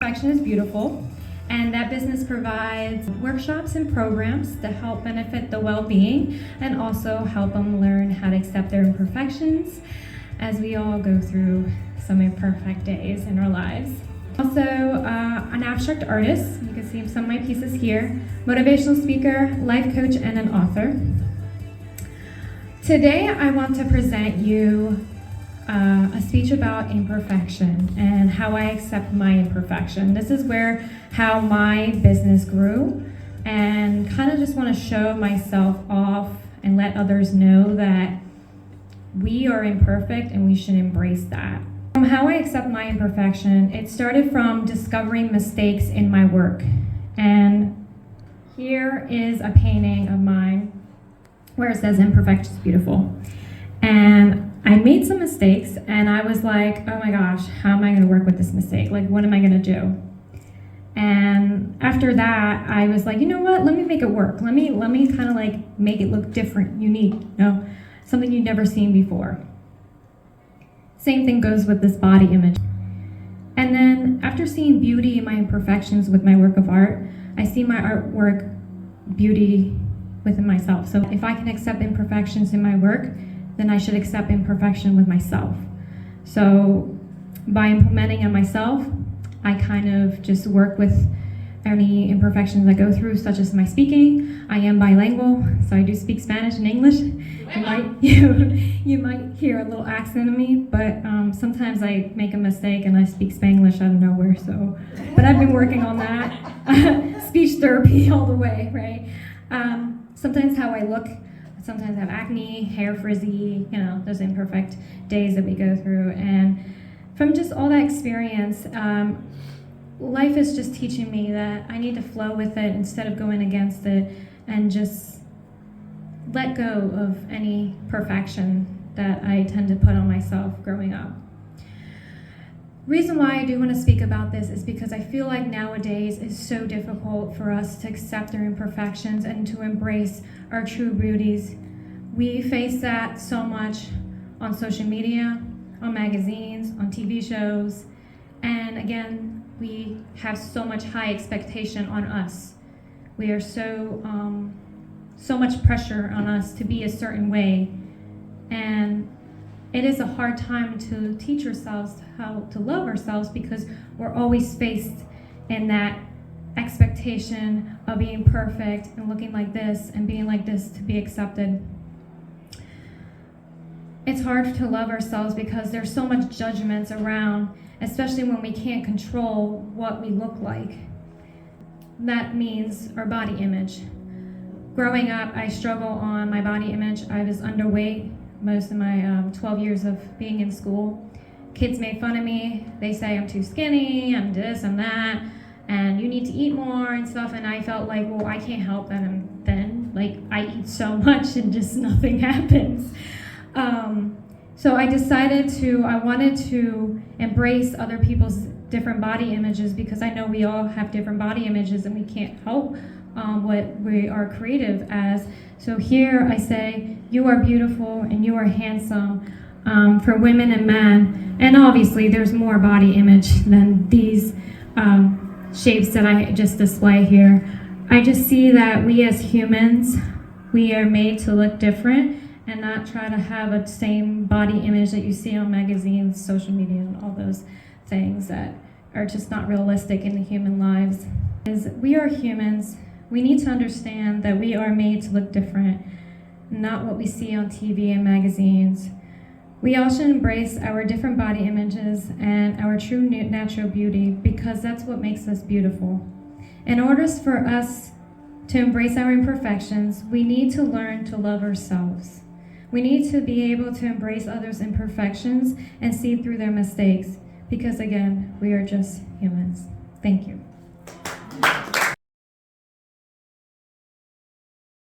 Imperfection is beautiful, and that business provides workshops and programs to help benefit the well-being and also help them learn how to accept their imperfections as we all go through some imperfect days in our lives. Also, an abstract artist. You can see some of my pieces here. Motivational speaker, life coach, and an author. Today, I want to present you a speech about imperfection and how I accept my imperfection. This is how my business grew, and kind of just want to show myself off and let others know that we are imperfect and we should embrace that. How I accept my imperfection, it started from discovering mistakes in my work. And here is a painting of mine where it says imperfection is beautiful. And I made some mistakes and I was like, oh my gosh, how am I going to work with this mistake? Like, what am I going to do? And after that, I was like, you know what? Let me make it work. Let me kind of like make it look different, unique, something you've never seen before. Same thing goes with this body image. And then after seeing beauty in my imperfections with my work of art, I see my artwork beauty within myself. So if I can accept imperfections in my work, then I should accept imperfection with myself. So by implementing on myself, I kind of just work with any imperfections I go through, such as my speaking. I am bilingual, so I do speak Spanish and English. You might hear a little accent in me, but sometimes I make a mistake and I speak Spanglish out of nowhere. But I've been working on that. Speech therapy all the way, right? Sometimes how I look. Sometimes I have acne, hair frizzy, those imperfect days that we go through. And from just all that experience, life is just teaching me that I need to flow with it instead of going against it and just let go of any perfection that I tend to put on myself growing up. Reason why I do want to speak about this is because I feel like nowadays it's so difficult for us to accept our imperfections and to embrace our true beauties. We face that so much on social media, on magazines, on TV shows, and again, we have so much high expectation on us. We are so much pressure on us to be a certain way, and it is a hard time to teach ourselves how to love ourselves because we're always faced in that expectation of being perfect and looking like this and being like this to be accepted. It's hard to love ourselves because there's so much judgments around, especially when we can't control what we look like. That means our body image. Growing up, I struggle on my body image. I was underweight most of my 12 years of being in school. Kids made fun of me. They say I'm too skinny, I'm this, I'm that, and you need to eat more and stuff. And I felt like, well, I can't help that I'm thin. Like, I eat so much and just nothing happens. So I decided I wanted to embrace other people's different body images because I know we all have different body images and we can't help what we are creative as. So here I say, you are beautiful and you are handsome for women and men. And obviously there's more body image than these shapes that I just display here. I just see that we as humans, we are made to look different and not try to have a same body image that you see on magazines, social media, and all those things that are just not realistic in the human lives. We are humans. We need to understand that we are made to look different, not what we see on TV and magazines. We all should embrace our different body images and our true natural beauty because that's what makes us beautiful. In order for us to embrace our imperfections, we need to learn to love ourselves. We need to be able to embrace others' imperfections and see through their mistakes because, again, we are just humans. Thank you.